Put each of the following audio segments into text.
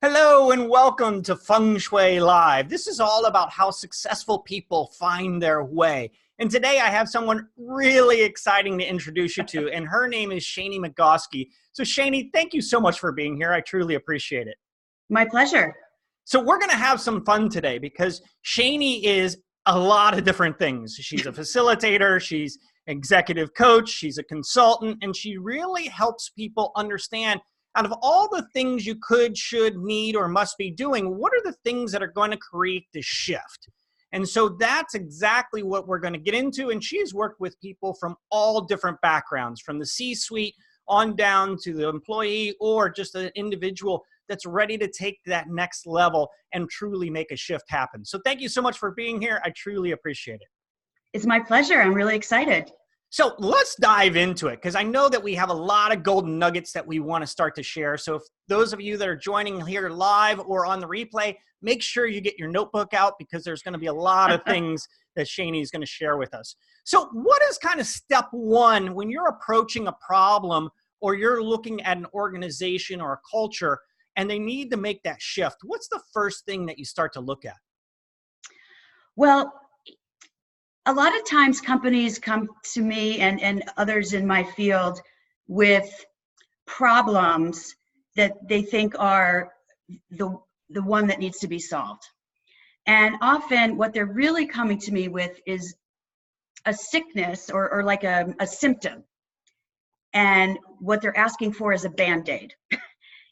Hello and welcome to Feng Shui Live. This is all about how successful people find their way. And today I have someone really exciting to introduce you to, and her name is Shani Magosky. So Shani, thank you so much for being here. I truly appreciate it. My pleasure. So we're going to have some fun today because Shani is a lot of different things. She's a facilitator, she's an executive coach, she's a consultant, and she really helps people understand out of all the things you could, should, need, or must be doing, what are the things that are going to create the shift? And so that's exactly what we're going to get into. And she's worked with people from all different backgrounds, from the C-suite on down to the employee or just an individual that's ready to take that next level and truly make a shift happen. So thank you so much for being here. I truly appreciate it. It's my pleasure. I'm really excited. So let's dive into it, because I know that we have a lot of golden nuggets that we want to start to share. So if those of you that are joining here live or on the replay, make sure you get your notebook out, because there's going to be a lot of things that Shani is going to share with us. So what is kind of step one when you're approaching a problem or you're looking at an organization or a culture and they need to make that shift? What's the first thing that you start to look at? Well, a lot of times companies come to me and others in my field with problems that they think are the one that needs to be solved. And often what they're really coming to me with is a sickness or like a symptom. And what they're asking for is a Band-Aid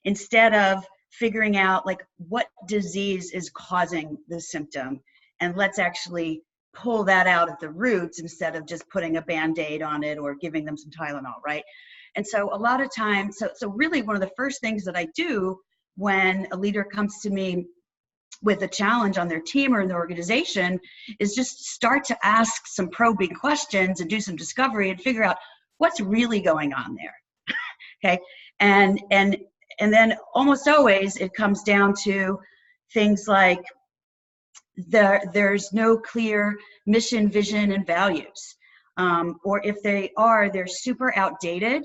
instead of figuring out like what disease is causing the symptom. And let's actually pull that out at the roots instead of just putting a Band-Aid on it or giving them some Tylenol, right? And so a lot of times, so really one of the first things that I do when a leader comes to me with a challenge on their team or in the organization is just start to ask some probing questions and do some discovery and figure out what's really going on there, okay? And then almost always it comes down to things like there's no clear mission, vision, and values. Or if they are, they're super outdated,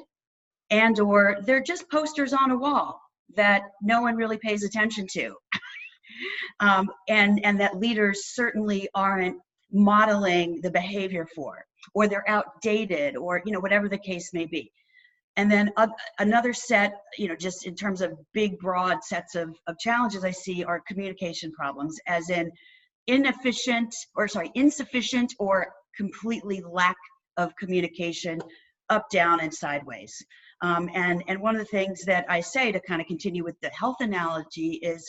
and or they're just posters on a wall that no one really pays attention to. And that leaders certainly aren't modeling the behavior for, or they're outdated, or whatever the case may be. And then another set, just in terms of big, broad sets of challenges I see are communication problems, as in insufficient or completely lack of communication up, down, and sideways. And one of the things that I say to kind of continue with the health analogy is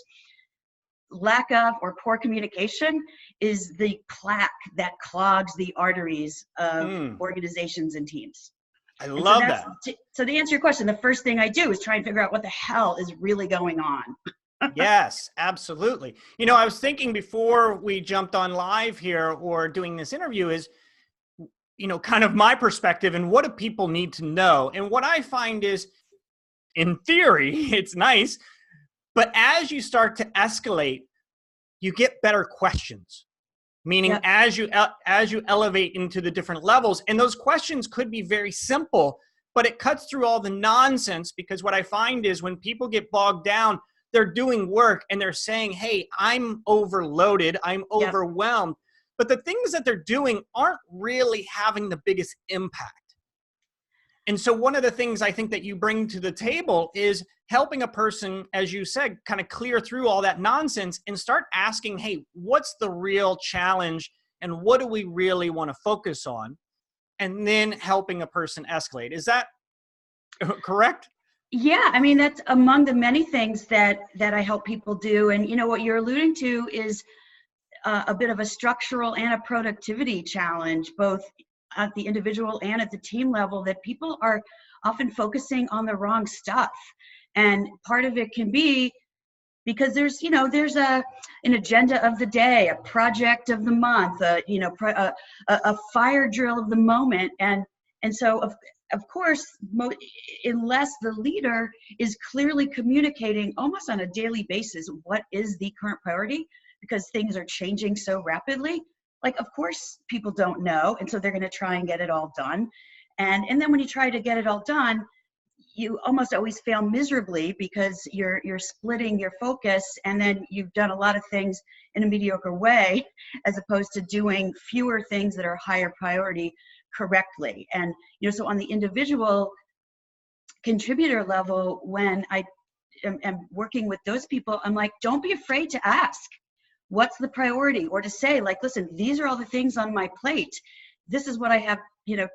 lack of or poor communication is the plaque that clogs the arteries of organizations and teams. I love that. So to answer your question, the first thing I do is try and figure out what the hell is really going on. Yes, absolutely. I was thinking before we jumped on live here or doing this interview is, kind of my perspective and what do people need to know? And what I find is, in theory, it's nice, but as you start to escalate, you get better questions. Meaning, yep. as you elevate into the different levels, and those questions could be very simple, but it cuts through all the nonsense, because what I find is when people get bogged down, they're doing work and they're saying, hey, I'm overloaded, I'm overwhelmed. Yep. But the things that they're doing aren't really having the biggest impact. And so one of the things I think that you bring to the table is helping a person, as you said, kind of clear through all that nonsense and start asking, hey, what's the real challenge and what do we really want to focus on? And then helping a person escalate. Is that correct? Yeah, I mean, that's among the many things that I help people do. And what you're alluding to is a bit of a structural and a productivity challenge, both at the individual and at the team level, that people are often focusing on the wrong stuff. And part of it can be because there's an agenda of the day, a project of the month, a fire drill of the moment. And so of course, unless the leader is clearly communicating almost on a daily basis what is the current priority, because things are changing so rapidly, like, of course, people don't know, and so they're going to try and get it all done. And then when you try to get it all done, you almost always fail miserably because you're splitting your focus, and then you've done a lot of things in a mediocre way as opposed to doing fewer things that are higher priority correctly. And so on the individual contributor level, when I am working with those people, I'm like, don't be afraid to ask what's the priority, or to say, like, listen, these are all the things on my plate, this is what I have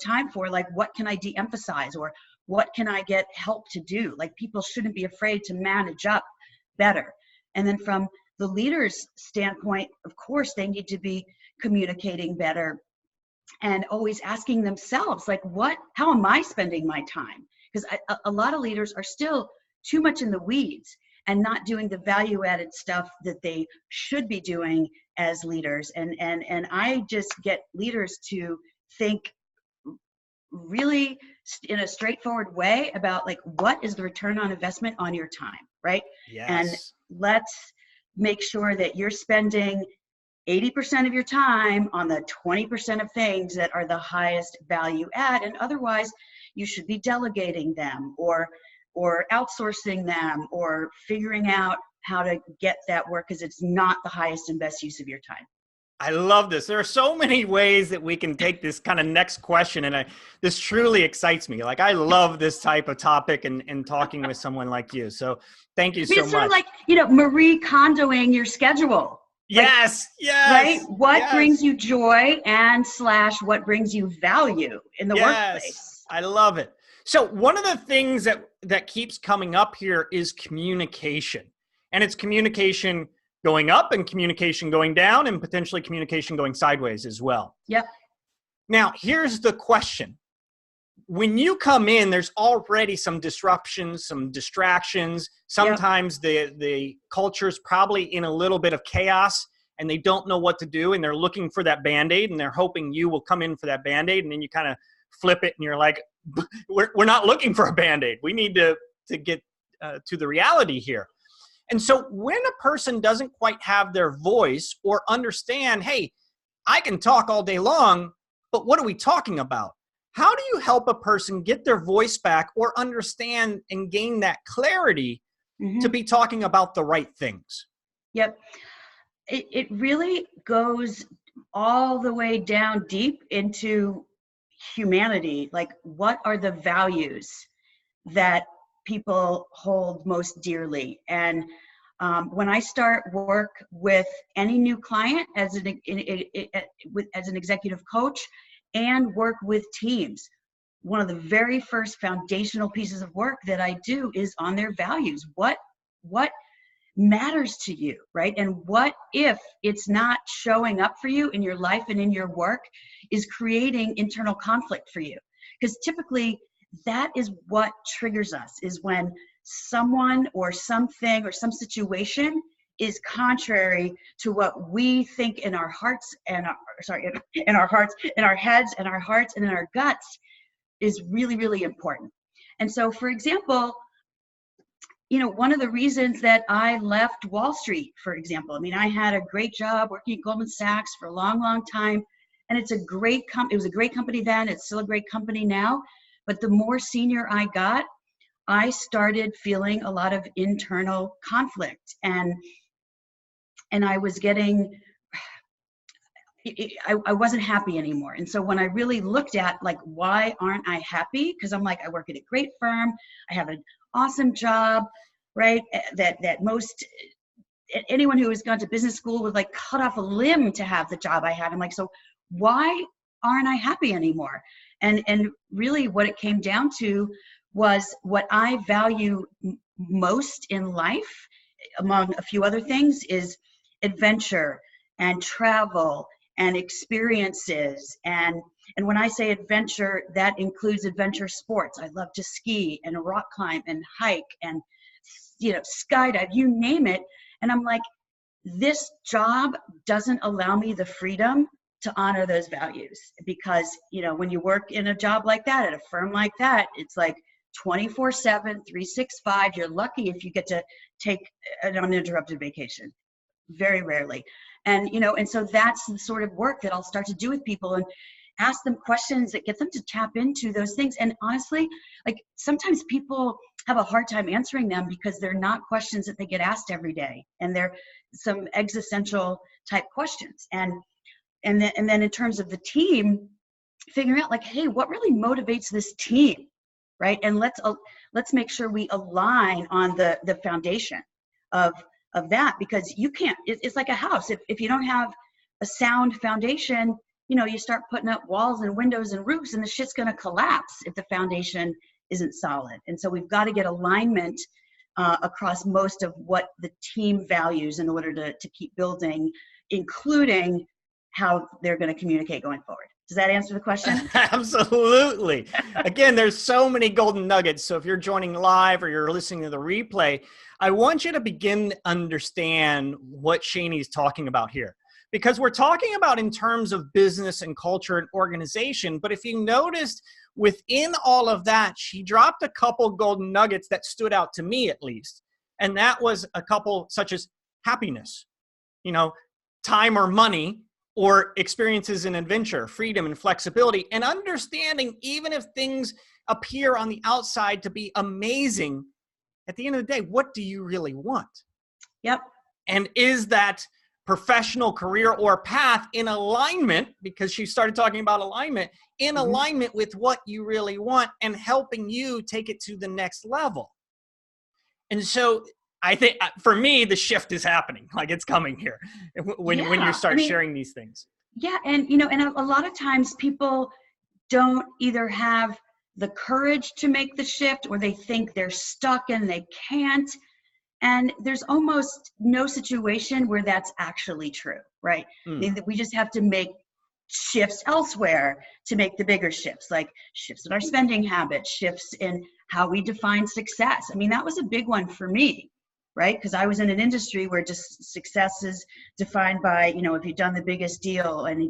time for, like, what can I de-emphasize, or what can I get help to do? Like, people shouldn't be afraid to manage up better. And then from the leader's standpoint, of course, they need to be communicating better and always asking themselves, like, how am I spending my time? Because a lot of leaders are still too much in the weeds and not doing the value-added stuff that they should be doing as leaders. And I just get leaders to think really in a straightforward way about, like, what is the return on investment on your time, right? Yes. And let's make sure that you're spending 80% of your time on the 20% of things that are the highest value add, and otherwise you should be delegating them or outsourcing them or figuring out how to get that work, because it's not the highest and best use of your time. I love this. There are so many ways that we can take this kind of next question, and this truly excites me. Like, I love this type of topic and talking with someone like you. So thank you so much. It's sort of like, Marie Kondoing your schedule. Yes, like, yes. Right? What yes. brings you joy and / what brings you value in the workplace? I love it. So one of the things that keeps coming up here is communication. And it's communication going up and communication going down and potentially communication going sideways as well. Yep. Now, here's the question. When you come in, there's already some disruptions, some distractions. Sometimes the culture's probably in a little bit of chaos and they don't know what to do, and they're looking for that Band-Aid, and they're hoping you will come in for that Band-Aid, and then you kind of flip it and you're like, we're not looking for a Band-Aid. We need to get to the reality here. And so when a person doesn't quite have their voice or understand, hey, I can talk all day long, but what are we talking about? How do you help a person get their voice back or understand and gain that clarity to be talking about the right things? Yep. It really goes all the way down deep into humanity. Like, what are the values that people hold most dearly? And when I start work with any new client as an executive coach and work with teams, one of the very first foundational pieces of work that I do is on their values. What matters to you, right? And what if it's not showing up for you in your life and in your work is creating internal conflict for you? Because typically that is what triggers us, is when someone or something or some situation is contrary to what we think in our hearts and in our heads and our hearts and in our guts is really, really important. And so, for example, one of the reasons that I left Wall Street, for example, I had a great job working at Goldman Sachs for a long, long time, and it was a great company then. It's still a great company now. But the more senior I got, I started feeling a lot of internal conflict, and I was I wasn't happy anymore. And so when I really looked at, like, why aren't I happy? Because I'm like, I work at a great firm, I have an awesome job, right? That anyone who has gone to business school would, like, cut off a limb to have the job I had. I'm like, so why aren't I happy anymore? And really what it came down to was what I value most in life, among a few other things, is adventure and travel and experiences. And when I say adventure, that includes adventure sports. I love to ski and rock climb and hike and skydive, you name it. And I'm like, this job doesn't allow me the freedom to honor those values, because when you work in a job like that at a firm like that, it's like 24/7, 365. You're lucky if you get to take an uninterrupted vacation. Very rarely. And so that's the sort of work that I'll start to do with people. ask them questions that get them to tap into those things. And honestly, like sometimes people have a hard time answering them because they're not questions that they get asked every day. And they're some existential type questions. And then in terms of the team, figuring out like, hey, what really motivates this team, right? And let's make sure we align on the foundation of that, because you can't, it's like a house. If you don't have a sound foundation, you know, you start putting up walls and windows and roofs and the shit's going to collapse if the foundation isn't solid. And so we've got to get alignment across most of what the team values in order to keep building, including how they're going to communicate going forward. Does that answer the question? Absolutely. Again, there's so many golden nuggets. So if you're joining live or you're listening to the replay, I want you to begin to understand what Shani's talking about here. Because we're talking about in terms of business and culture and organization. But if you noticed within all of that, she dropped a couple golden nuggets that stood out to me at least. And that was a couple such as happiness, you know, time or money, or experiences in adventure, freedom and flexibility, and understanding even if things appear on the outside to be amazing, at the end of the day, what do you really want? Yep. And is that professional career or path in alignment, because she started talking about alignment, in alignment with what you really want and helping you take it to the next level? And so I think for me, the shift is happening. Like it's coming here when you start sharing these things. Yeah. And, you know, and a lot of times people don't either have the courage to make the shift, or they think they're stuck and they can't. And there's almost no situation where that's actually true, right? We just have to make shifts elsewhere to make the bigger shifts, like shifts in our spending habits, shifts in how we define success. I mean, that was a big one for me, right? Because I was in an industry where just success is defined by, you know, if you've done the biggest deal and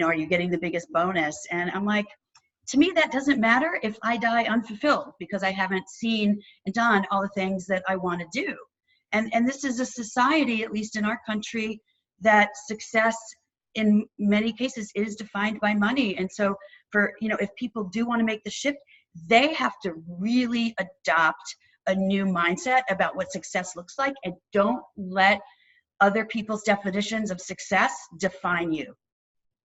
are you getting the biggest bonus? And I'm like, to me, that doesn't matter if I die unfulfilled because I haven't seen and done all the things that I want to do. And this is a society, at least in our country, that success in many cases is defined by money. And so if people do want to make the shift, they have to really adopt a new mindset about what success looks like, and don't let other people's definitions of success define you.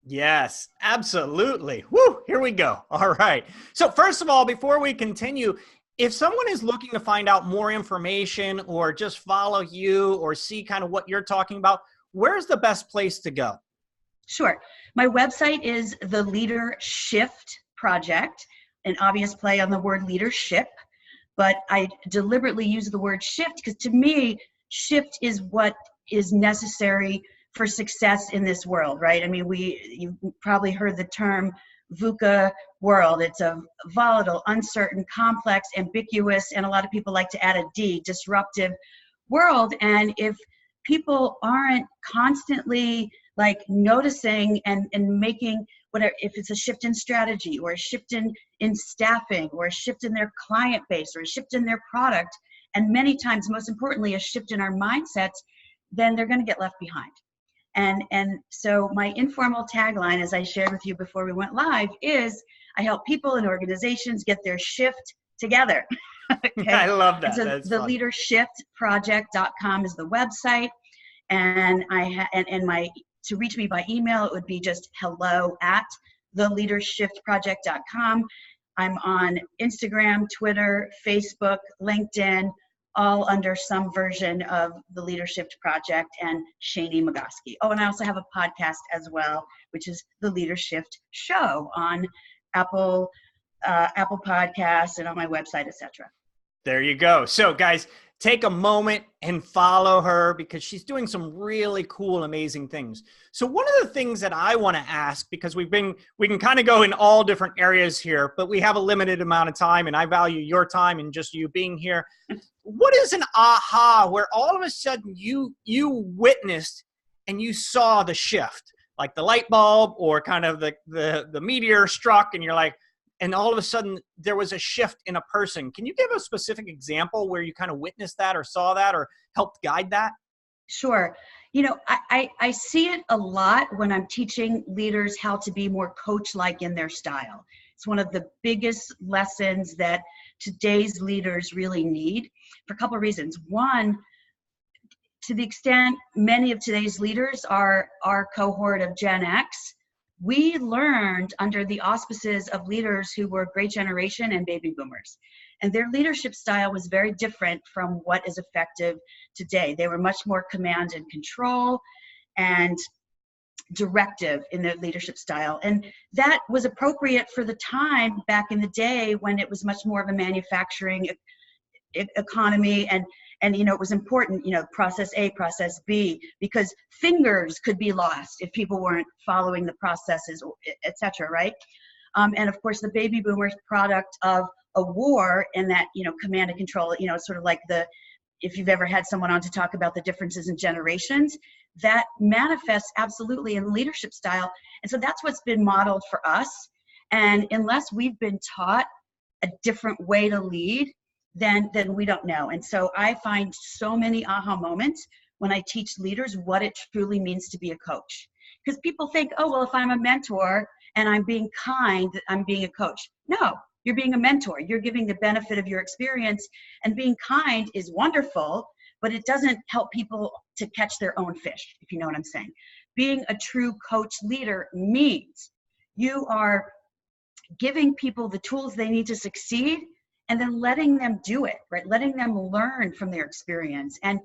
Yes, absolutely. Woo, here we go. All right. So first of all, before we continue, if someone is looking to find out more information or just follow you or see kind of what you're talking about, where's the best place to go? Sure. My website is the LeaderShift Project, an obvious play on the word leadership. But I deliberately use the word shift because to me, shift is what is necessary for success in this world, right? I mean, you've probably heard the term VUCA world. It's a volatile, uncertain, complex, ambiguous, and a lot of people like to add a D, disruptive world. And if people aren't constantly like noticing and making whatever, if it's a shift in strategy or a shift in staffing or a shift in their client base or a shift in their product, and many times, most importantly, a shift in our mindsets, then they're going to get left behind. And so my informal tagline, as I shared with you before we went live, is I help people and organizations get their shift together. Okay? I love that. So the LeaderShiftProject.com is the website. And to reach me by email, it would be just hello@theleadershiftproject.com. I'm on Instagram, Twitter, Facebook, LinkedIn, all under some version of the LeaderShift Project and Shani Magosky. Oh, and I also have a podcast as well, which is the LeaderShift Show on Apple Podcasts and on my website, etc. There you go. So guys, take a moment and follow her because she's doing some really cool, amazing things. So one of the things that I want to ask, because we can kind of go in all different areas here, but we have a limited amount of time and I value your time and just you being here. What is an aha where all of a sudden you witnessed and you saw the shift, like the light bulb or kind of the meteor struck and you're like, and all of a sudden there was a shift in a person. Can you give a specific example where you kind of witnessed that or saw that or helped guide that? Sure. I see it a lot when I'm teaching leaders how to be more coach-like in their style. It's one of the biggest lessons that today's leaders really need for a couple of reasons. One, to the extent many of today's leaders are our cohort of Gen X, we learned under the auspices of leaders who were Great Generation and baby boomers. And their leadership style was very different from what is effective today. They were much more command and control and directive in their leadership style. And that was appropriate for the time back in the day when it was much more of a manufacturing economy, and it was important, process A, process B, because fingers could be lost if people weren't following the processes, et cetera, right? And of course, the baby boomers product of a war and that, command and control, sort of like if you've ever had someone on to talk about the differences in generations, that manifests absolutely in leadership style. And so that's what's been modeled for us. And unless we've been taught a different way to lead, then we don't know. And so I find so many aha moments when I teach leaders what it truly means to be a coach. Because people think, oh, well, if I'm a mentor and I'm being kind, I'm being a coach. No, you're being a mentor. You're giving the benefit of your experience, and being kind is wonderful, but it doesn't help people to catch their own fish, if you know what I'm saying. Being a true coach leader means you are giving people the tools they need to succeed, and then letting them do it, right? Letting them learn from their experience and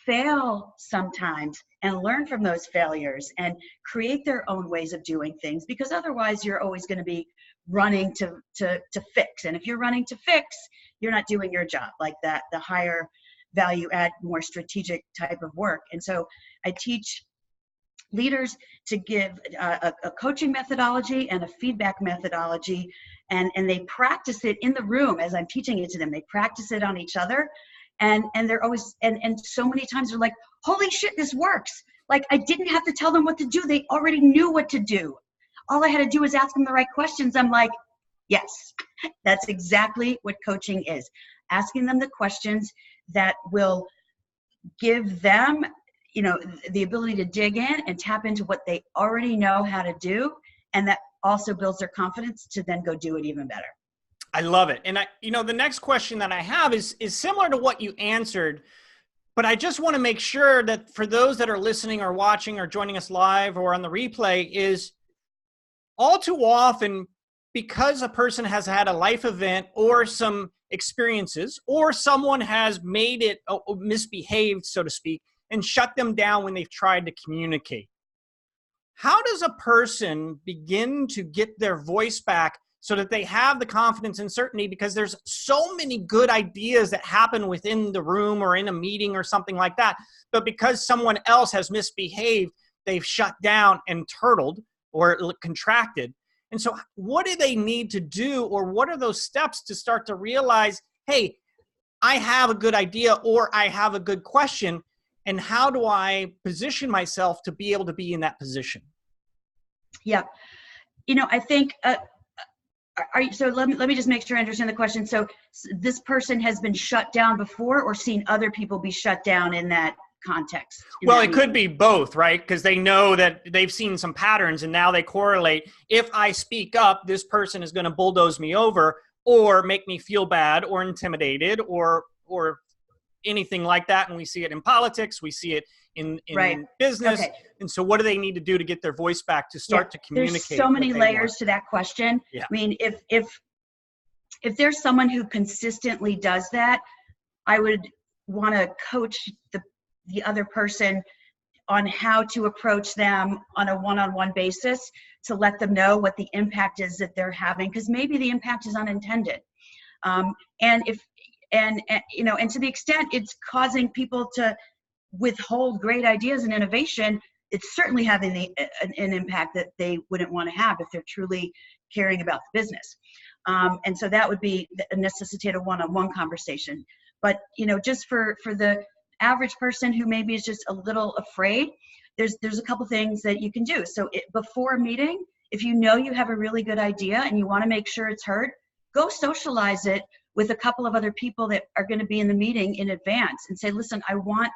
fail sometimes and learn from those failures and create their own ways of doing things, because otherwise you're always going to be running to fix. And if you're running to fix, you're not doing your job, like that, the higher value add, more strategic type of work. And so I teach leaders to give a coaching methodology and a feedback methodology, and they practice it in the room as I'm teaching it to them. They practice it on each other, and they're always, and so many times they're like, holy shit, this works. Like, I didn't have to tell them what to do. They already knew what to do. All I had to do was ask them the right questions. I'm like, yes, that's exactly what coaching is. Asking them the questions that will give them the ability to dig in and tap into what they already know how to do. And that also builds their confidence to then go do it even better. I love it. And the next question that I have is similar to what you answered, but I just want to make sure that for those that are listening or watching or joining us live or on the replay, is all too often, because a person has had a life event or some experiences, or someone has made it misbehaved, so to speak, and shut them down when they've tried to communicate. How does a person begin to get their voice back so that they have the confidence and certainty? Because there's so many good ideas that happen within the room or in a meeting or something like that. But because someone else has misbehaved, they've shut down and turtled or contracted. And so what do they need to do, or what are those steps to start to realize, hey, I have a good idea or I have a good question, and how do I position myself to be able to be in that position? Yeah. I think, so let me just make sure I understand the question. So this person has been shut down before, or seen other people be shut down in that context? Well, it could be both, right? Because they know that they've seen some patterns and now they correlate. If I speak up, this person is going to bulldoze me over or make me feel bad or intimidated or anything like that. And we see it in politics. We see it in right. business. Okay. And so what do they need to do to get their voice back to start to communicate? There's so many layers to that question. Yeah. I mean, if there's someone who consistently does that, I would want to coach the other person on how to approach them on a one-on-one basis to let them know what the impact is that they're having, because maybe the impact is unintended. And to the extent it's causing people to withhold great ideas and innovation, it's certainly having an impact that they wouldn't want to have if they're truly caring about the business. And so that would necessitate a one-on-one conversation. But just for the average person who maybe is just a little afraid, there's a couple things that you can do. So before a meeting, if you know you have a really good idea and you want to make sure it's heard, go socialize it with a couple of other people that are going to be in the meeting in advance and say, listen, I want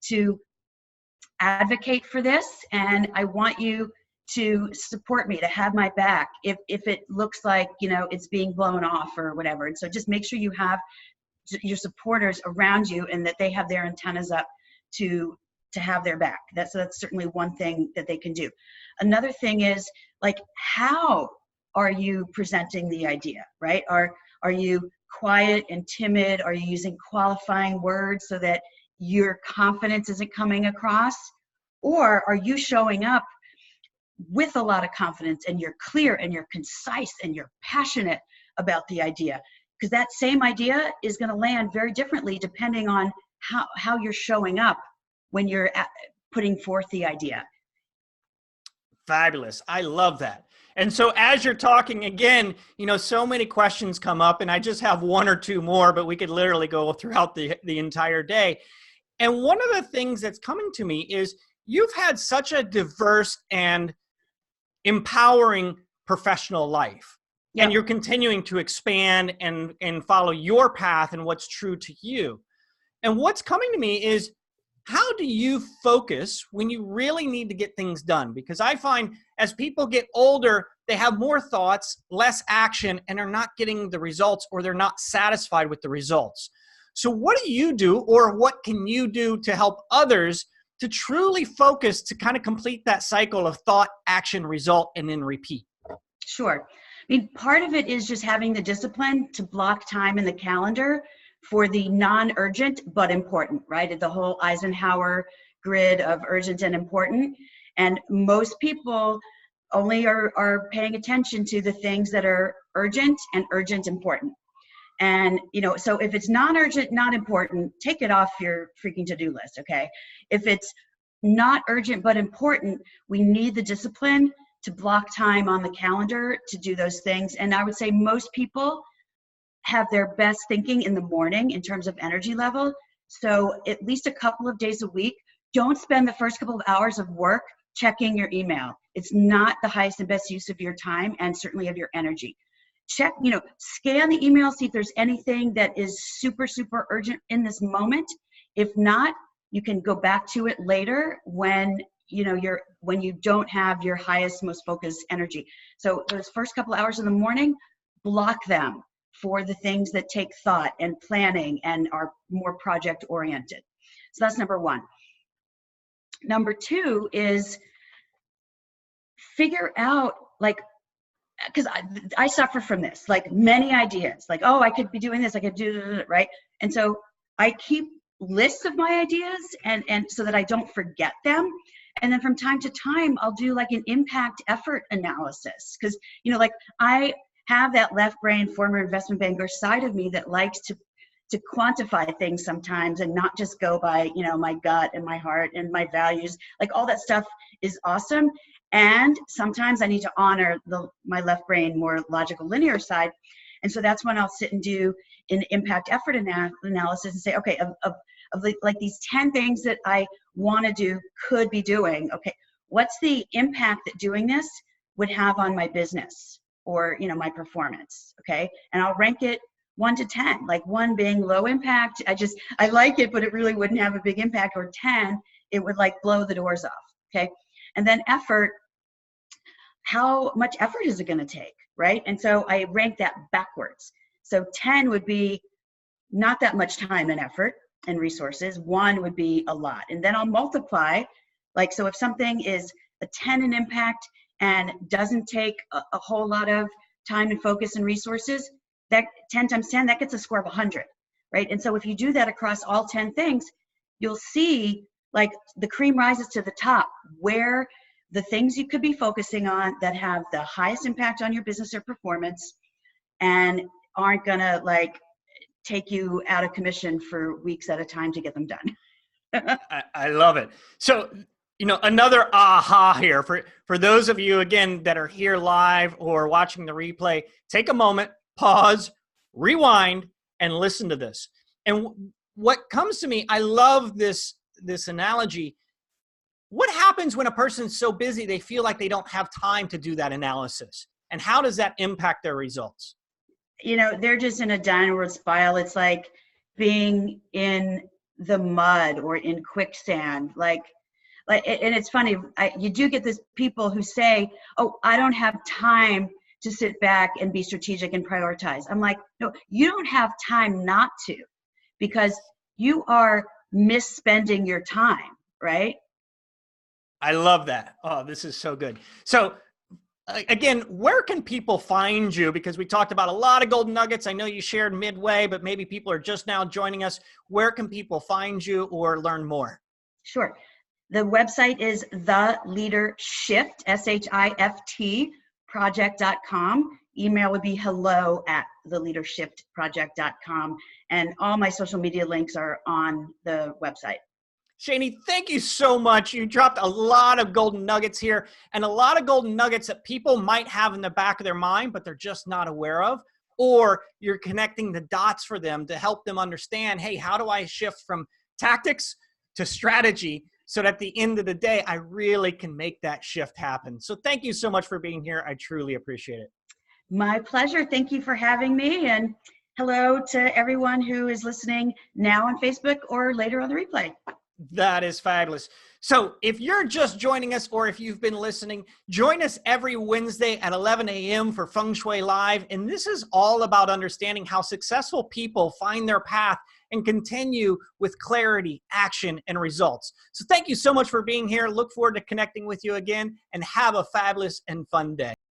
to advocate for this, and I want you to support me, to have my back if it looks like, it's being blown off or whatever. And so just make sure you have your supporters around you and that they have their antennas up to have their back. So that's certainly one thing that they can do. Another thing is, like, how are you presenting the idea, right? Are you quiet and timid? Are you using qualifying words so that your confidence isn't coming across? Or are you showing up with a lot of confidence and you're clear and you're concise and you're passionate about the idea? Because that same idea is going to land very differently depending on how you're showing up when you're putting forth the idea. Fabulous. I love that. And so as you're talking again, so many questions come up, and I just have one or two more, but we could literally go throughout the entire day. And one of the things that's coming to me is you've had such a diverse and empowering professional life. Yep. And you're continuing to expand and follow your path and what's true to you. And what's coming to me is, how do you focus when you really need to get things done? Because I find as people get older, they have more thoughts, less action, and are not getting the results, or they're not satisfied with the results. So what do you do, or what can you do to help others to truly focus, to kind of complete that cycle of thought, action, result, and then repeat? Sure. I mean, part of it is just having the discipline to block time in the calendar for the non-urgent but important, right? The whole Eisenhower grid of urgent and important. And most people only are paying attention to the things that are urgent and urgent important. And, so if it's non-urgent, not important, take it off your freaking to-do list, okay? If it's not urgent but important, we need the discipline to block time on the calendar to do those things. And I would say most people have their best thinking in the morning in terms of energy level. So at least a couple of days a week, don't spend the first couple of hours of work checking your email. It's not the highest and best use of your time, and certainly of your energy. Check, scan the email, see if there's anything that is super, super urgent in this moment. If not, you can go back to it later when when you don't have your highest, most focused energy. So those first couple of hours in the morning, block them for the things that take thought and planning and are more project oriented. So that's number one. Number two is figure out, because I suffer from this, many ideas, oh, I could be doing this, I could do this, right? And so I keep lists of my ideas and so that I don't forget them. And then from time to time, I'll do an impact effort analysis. Because, I have that left brain former investment banker side of me that likes to quantify things sometimes and not just go by, my gut and my heart and my values. All that stuff is awesome. And sometimes I need to honor my left brain, more logical, linear side. And so that's when I'll sit and do an impact effort analysis and say, okay, of these 10 things that I want to do, could be doing, okay, what's the impact that doing this would have on my business or, my performance, okay? And I'll rank it 1 to 10, 1 being low impact. I like it, but it really wouldn't have a big impact, or 10, it would blow the doors off, okay? And then effort, how much effort is it going to take, right? And so I rank that backwards. So 10 would be not that much time and effort and resources. 1 would be a lot. And then I'll multiply, so if something is a 10 in impact and doesn't take a whole lot of time and focus and resources, that 10 times 10, that gets a score of 100, right? And so if you do that across all 10 things, you'll see the cream rises to the top, where the things you could be focusing on that have the highest impact on your business or performance and aren't gonna take you out of commission for weeks at a time to get them done. I love it. So, another aha here for those of you, again, that are here live or watching the replay, take a moment, pause, rewind, and listen to this. And what comes to me, I love this analogy. What happens when a person's so busy they feel like they don't have time to do that analysis? And how does that impact their results? They're just in a downward spiral. It's like being in the mud or in quicksand. Like, and it's funny, you do get this people who say, oh, I don't have time to sit back and be strategic and prioritize. I'm like, no, you don't have time not to, because you are misspending your time, right? I love that. Oh, this is so good. So again, where can people find you? Because we talked about a lot of golden nuggets. I know you shared midway, but maybe people are just now joining us. Where can people find you or learn more? Sure. The website is the LeaderShift, SHIFT, project.com. Email would be hello@theleadershiftproject.com. And all my social media links are on the website. Shani, thank you so much. You dropped a lot of golden nuggets here, and a lot of golden nuggets that people might have in the back of their mind, but they're just not aware of. Or you're connecting the dots for them to help them understand, hey, how do I shift from tactics to strategy so that at the end of the day, I really can make that shift happen. So thank you so much for being here. I truly appreciate it. My pleasure. Thank you for having me. And hello to everyone who is listening now on Facebook or later on the replay. That is fabulous. So if you're just joining us, or if you've been listening, join us every Wednesday at 11 a.m. for Feng Shui Live. And this is all about understanding how successful people find their path and continue with clarity, action, and results. So thank you so much for being here. Look forward to connecting with you again, and have a fabulous and fun day.